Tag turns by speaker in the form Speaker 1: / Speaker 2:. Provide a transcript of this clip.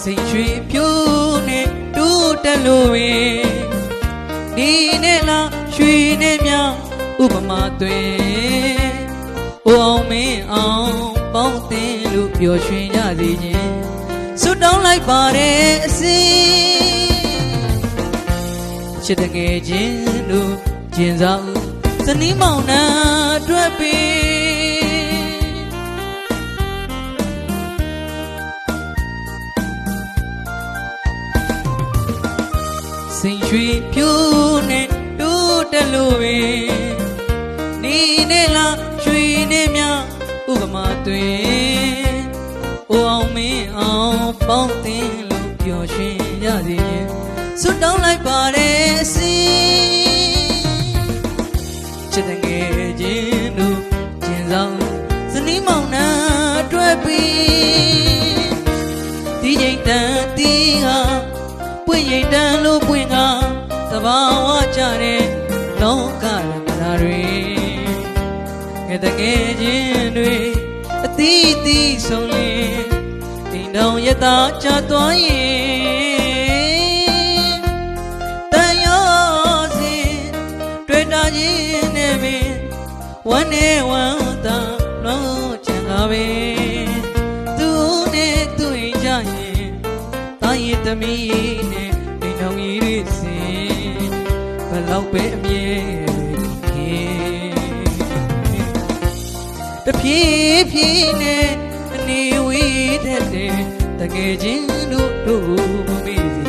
Speaker 1: စိတ်ရွှေပြိုးနဲ့တူးတက်လို့ပင်ဒီနဲ့လားရွှေနဲ့မြဥပမာသွင်းအိုအောင်မင်းအောင်ပေါင်းသင်လို့ပျော်ရွှင်ကြစေခြင်းဆုတောင်းလိုက်ပါတယ်အစီချစ်တကယ်ချင်းတို့ကျင်စားဦးဇနီးမောင်နှံအတွက်ပင်စိတ်ရွှေပြိုးနဲ့တူးတက်လို့ပင်နေနဲ့လားရွှေနဲ့မြဥပမာသွင်းအိုအောင်မင်းအောင်ပေါင်းသင်လို့ပျော်ရွှင်ရစေခြင်းဆုတောင်းလိုက်ပါတယ်အစီချစ်တငယ်ချင်းတို့ကျင်ဆောင်ဇနီးမောင်နှံအတွက်ပြီးဒီချိန်တန်တီးဟာပွင့်ရိပ်တန်လို့ပွင့်ကသဘာဝကြတဲ့လောကရမနာတွေငယ်တငယ်ချင်းတွေအသီးသီးဆုံးလင်းတိမ်တောင်ရတာချသွားရင်တန်ရောစဉ်တွေ့တာချင်းနဲ့ပင်ဝမ်းနဲ့ဝမ်းသာလုံးချင်တာပဲသူနဲ့သူ့အိမ်ကြရင်တာရည်သမီးနဲ့တိမ်တောင်ကြီးတွေစင်ဘလောက်ပဲအမြဲတဖြည်းဖြည်းနဲ့အနေဝေးတဲ့တကယ်ချင်းတို့မမေ့စေ